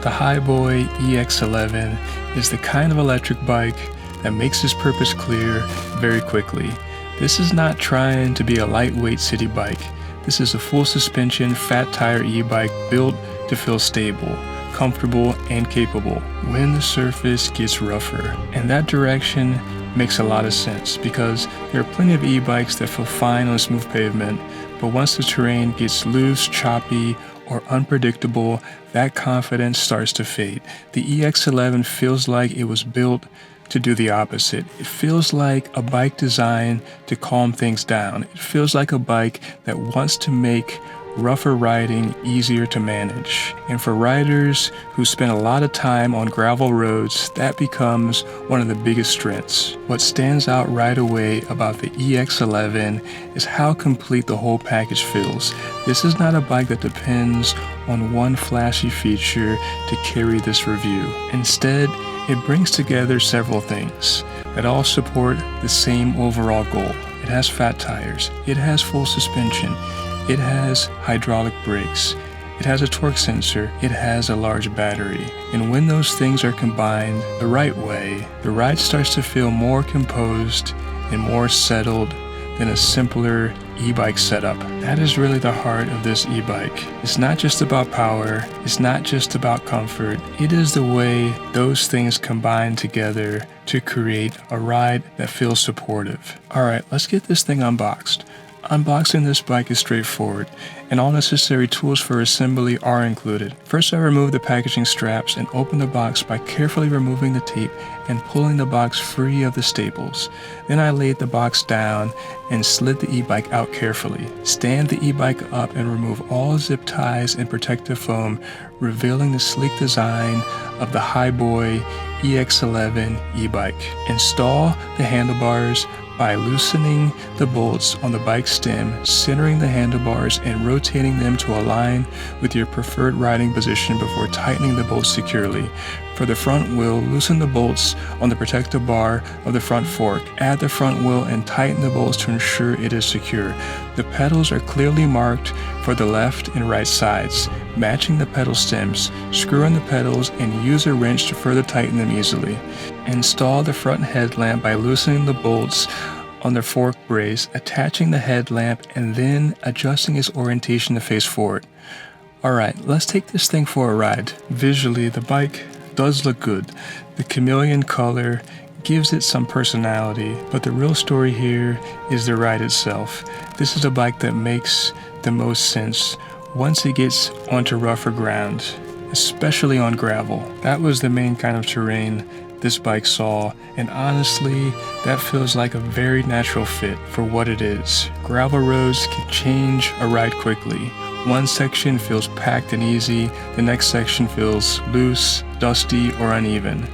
The Hiboy EX11 is the kind of electric bike that makes its purpose clear very quickly. This is not trying to be a lightweight city bike. This is a full suspension, fat tire e-bike built to feel stable, comfortable, and capable when the surface gets rougher. And that direction makes a lot of sense because there are plenty of e-bikes that feel fine on smooth pavement, but once the terrain gets loose, choppy, or unpredictable, that confidence starts to fade. The EX11 feels like it was built to do the opposite. It feels like a bike designed to calm things down. It feels like a bike that wants to make rougher riding easier to manage. And for riders who spend a lot of time on gravel roads, that becomes one of the biggest strengths. What stands out right away about the EX11 is how complete the whole package feels. This is not a bike that depends on one flashy feature to carry this review. Instead, it brings together several things that all support the same overall goal. It has fat tires, it has full suspension, it has hydraulic brakes, it has a torque sensor, it has a large battery. And when those things are combined the right way, the ride starts to feel more composed and more settled than a simpler e-bike setup. That is really the heart of this e-bike. It's not just about power, it's not just about comfort, it is the way those things combine together to create a ride that feels supportive. Alright, let's get this thing unboxed. Unboxing this bike is straightforward, and all necessary tools for assembly are included. First, I removed the packaging straps and opened the box by carefully removing the tape and pulling the box free of the staples. Then I laid the box down and slid the e-bike out carefully. Stand the e-bike up and remove all zip ties and protective foam, revealing the sleek design of the Hiboy EX11 e-bike. Install the handlebars by loosening the bolts on the bike stem, centering the handlebars and rotating them to align with your preferred riding position before tightening the bolts securely. For the front wheel, loosen the bolts on the protective bar of the front fork. Add the front wheel and tighten the bolts to ensure it is secure. The pedals are clearly marked for the left and right sides, matching the pedal stems. Screw in the pedals and use a wrench to further tighten them easily. Install the front headlamp by loosening the bolts on the fork brace, attaching the headlamp, and then adjusting its orientation to face forward. Alright, let's take this thing for a ride. Visually, the bike does look good. The chameleon color gives it some personality, but the real story here is the ride itself. This is a bike that makes the most sense once it gets onto rougher ground, especially on gravel. That was the main kind of terrain this bike saw, and honestly, that feels like a very natural fit for what it is. Gravel roads can change a ride quickly. One section feels packed and easy, the next section feels loose, dusty, or uneven.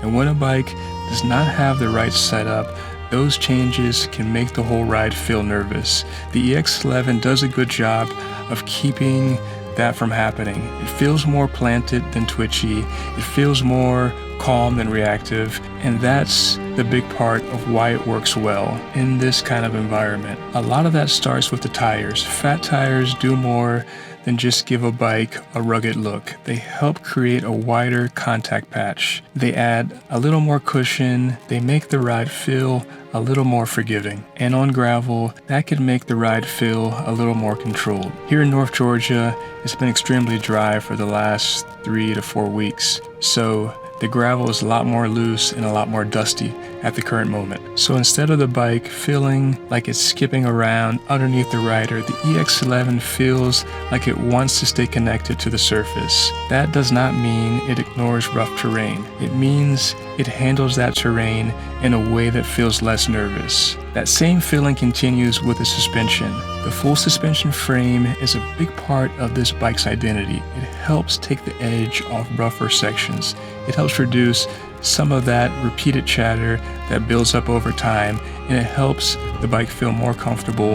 And when a bike does not have the right setup, those changes can make the whole ride feel nervous. The EX11 does a good job of keeping that from happening. It feels more planted than twitchy. It feels more calm than reactive, and that's the big part of why it works well in this kind of environment. A lot of that starts with the tires. Fat tires do more than just give a bike a rugged look. They help create a wider contact patch. They add a little more cushion. They make the ride feel a little more forgiving. And on gravel, that can make the ride feel a little more controlled. Here in North Georgia, it's been extremely dry for the last 3 to 4 weeks. So the gravel is a lot more loose and a lot more dusty at the current moment. So instead of the bike feeling like it's skipping around underneath the rider, the EX11 feels like it wants to stay connected to the surface. That does not mean it ignores rough terrain. It means it handles that terrain in a way that feels less nervous. That same feeling continues with the suspension. The full suspension frame is a big part of this bike's identity. It helps take the edge off rougher sections. It helps reduce some of that repeated chatter that builds up over time, and it helps the bike feel more comfortable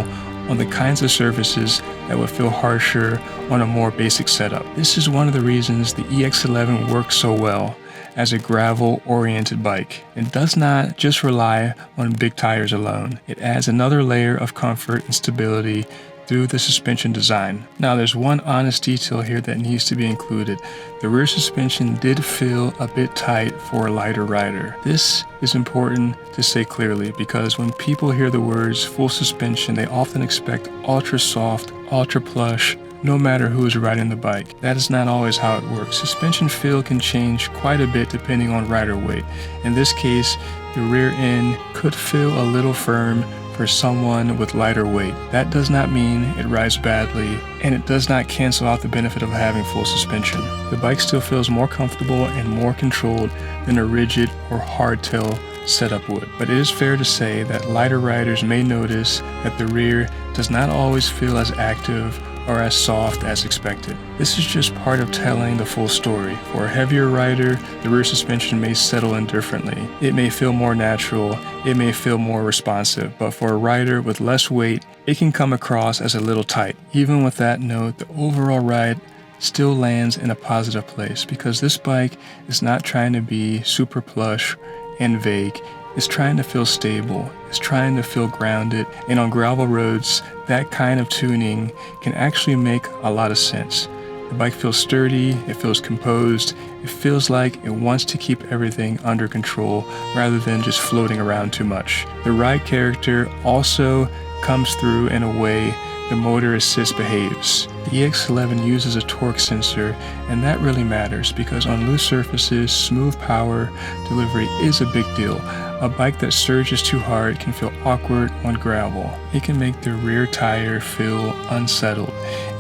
on the kinds of surfaces that would feel harsher on a more basic setup. This is one of the reasons the EX11 works so well as a gravel-oriented bike. It does not just rely on big tires alone. It adds another layer of comfort and stability through the suspension design. Now there's one honest detail here that needs to be included. The rear suspension did feel a bit tight for a lighter rider. This is important to say clearly because when people hear the words full suspension, they often expect ultra soft, ultra plush, no matter who is riding the bike. That is not always how it works. Suspension feel can change quite a bit depending on rider weight. In this case, the rear end could feel a little firm for someone with lighter weight. That does not mean it rides badly, and it does not cancel out the benefit of having full suspension. The bike still feels more comfortable and more controlled than a rigid or hardtail setup would. But it is fair to say that lighter riders may notice that the rear does not always feel as active or as soft as expected. This is just part of telling the full story. For a heavier rider, the rear suspension may settle in differently. It may feel more natural, it may feel more responsive, but for a rider with less weight, it can come across as a little tight. Even with that note, the overall ride still lands in a positive place because this bike is not trying to be super plush and vague. It's trying to feel stable, it's trying to feel grounded, and on gravel roads, that kind of tuning can actually make a lot of sense. The bike feels sturdy, it feels composed, it feels like it wants to keep everything under control rather than just floating around too much. The ride character also comes through in a way the motor assist behaves. The EX11 uses a torque sensor, and that really matters because on loose surfaces, smooth power delivery is a big deal. A bike that surges too hard can feel awkward on gravel. It can make the rear tire feel unsettled.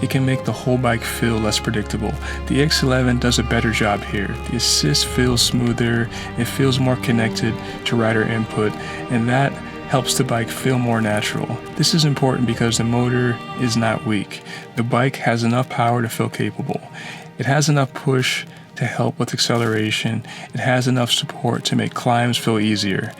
It can make the whole bike feel less predictable. The EX11 does a better job here. The assist feels smoother, it feels more connected to rider input, and that helps the bike feel more natural. This is important because the motor is not weak. The bike has enough power to feel capable. It has enough push to help with acceleration. It has enough support to make climbs feel easier.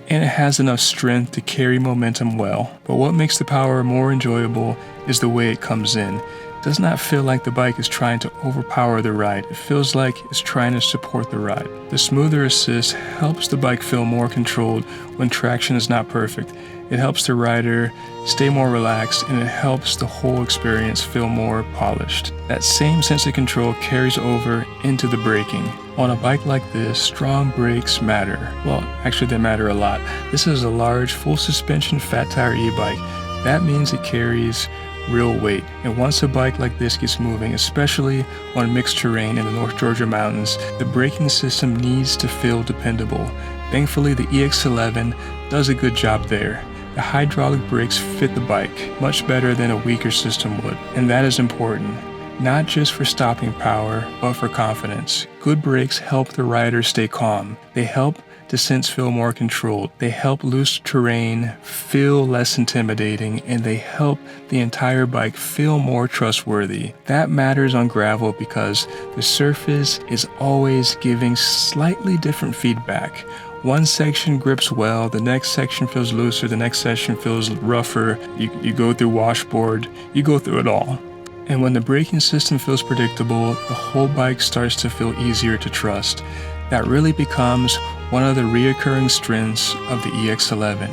And it has enough strength to carry momentum well. But what makes the power more enjoyable is the way it comes in. It does not feel like the bike is trying to overpower the ride. It feels like it's trying to support the ride. The smoother assist helps the bike feel more controlled when traction is not perfect. It helps the rider stay more relaxed, and it helps the whole experience feel more polished. That same sense of control carries over into the braking. On a bike like this, strong brakes matter. Well, actually they matter a lot. This is a large, full suspension fat tire e-bike. That means it carries real weight. And once a bike like this gets moving, especially on mixed terrain in the North Georgia mountains, the braking system needs to feel dependable. Thankfully, the EX11 does a good job there. The hydraulic brakes fit the bike much better than a weaker system would, and that is important. Not just for stopping power, but for confidence. Good brakes help the rider stay calm. They help descents feel more controlled. They help loose terrain feel less intimidating, and they help the entire bike feel more trustworthy. That matters on gravel because the surface is always giving slightly different feedback. One section grips well, the next section feels looser, the next section feels rougher. You go through washboard, you go through it all. And when the braking system feels predictable, the whole bike starts to feel easier to trust. That really becomes one of the reoccurring strengths of the EX11.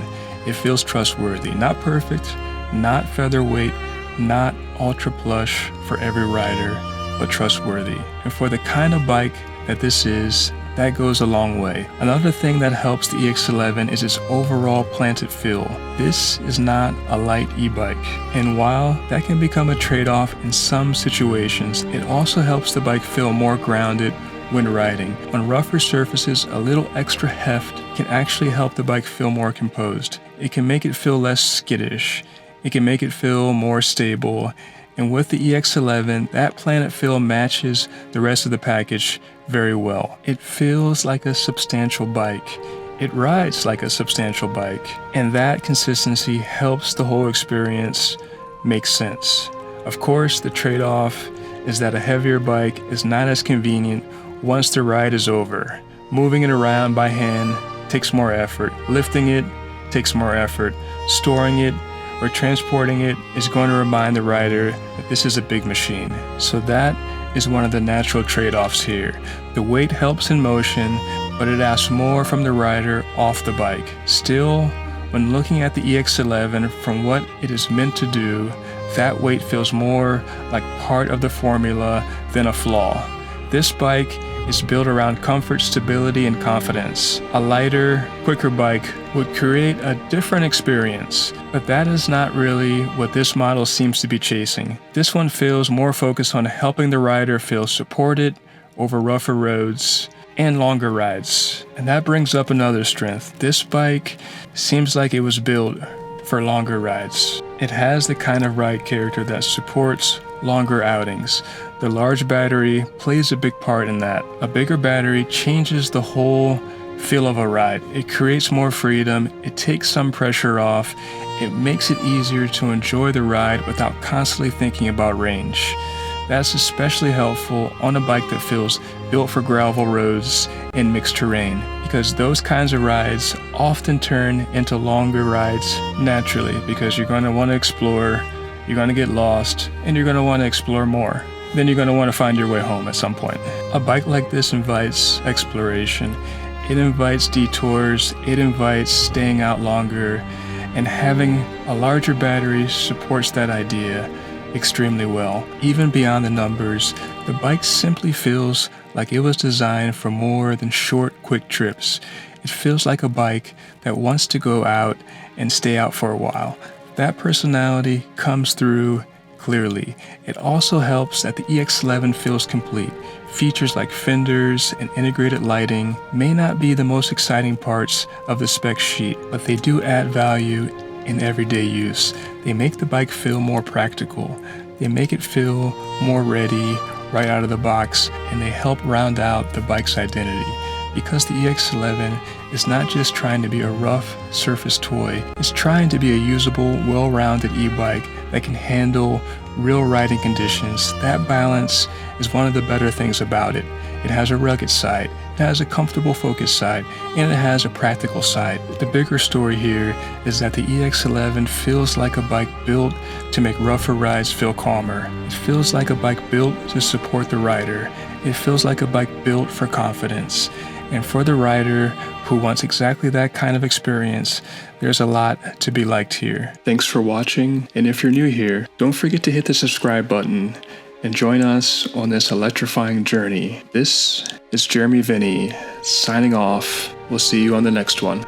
It feels trustworthy, not perfect, not featherweight, not ultra plush for every rider, but trustworthy. And for the kind of bike that this is, that goes a long way. Another thing that helps the EX11 is its overall planted feel. This is not a light e-bike, and while that can become a trade-off in some situations, it also helps the bike feel more grounded when riding. On rougher surfaces, a little extra heft can actually help the bike feel more composed. It can make it feel less skittish. It can make it feel more stable. And with the EX11, that planet feel matches the rest of the package very well. It feels like a substantial bike. It rides like a substantial bike. And that consistency helps the whole experience make sense. Of course, the trade-off is that a heavier bike is not as convenient once the ride is over. Moving it around by hand takes more effort. Lifting it takes more effort. Storing it or transporting it is going to remind the rider that this is a big machine. So that is one of the natural trade-offs here. The weight helps in motion, but it asks more from the rider off the bike. Still, when looking at the EX11 from what it is meant to do, that weight feels more like part of the formula than a flaw. This bike is built around comfort, stability, and confidence. A lighter, quicker bike would create a different experience, but that is not really what this model seems to be chasing. This one feels more focused on helping the rider feel supported over rougher roads and longer rides. And that brings up another strength. This bike seems like it was built for longer rides. It has the kind of ride character that supports longer outings. The large battery plays a big part in that. A bigger battery changes the whole feel of a ride. It creates more freedom, it takes some pressure off, it makes it easier to enjoy the ride without constantly thinking about range. That's especially helpful on a bike that feels built for gravel roads and mixed terrain, because those kinds of rides often turn into longer rides naturally, because you're going to want to explore, you're going to get lost, and you're going to want to explore more. Then you're going to want to find your way home at some point. A bike like this invites exploration. It invites detours. It invites staying out longer. And having a larger battery supports that idea extremely well. Even beyond the numbers, the bike simply feels like it was designed for more than short, quick trips. It feels like a bike that wants to go out and stay out for a while. That personality comes through clearly. It also helps that the EX11 feels complete. Features like fenders and integrated lighting may not be the most exciting parts of the spec sheet, but they do add value in everyday use. They make the bike feel more practical. They make it feel more ready right out of the box, and they help round out the bike's identity. Because the EX11 is not just trying to be a rough surface toy, it's trying to be a usable, well-rounded e-bike that can handle real riding conditions. That balance is one of the better things about it. It has a rugged side, it has a comfortable focus side, and it has a practical side. The bigger story here is that the EX11 feels like a bike built to make rougher rides feel calmer. It feels like a bike built to support the rider. It feels like a bike built for confidence. And for the rider who wants exactly that kind of experience, there's a lot to be liked here. Thanks for watching, and if you're new here, don't forget to hit the subscribe button and join us on this electrifying journey. This is Jeremy Vinny signing off. We'll see you on the next one.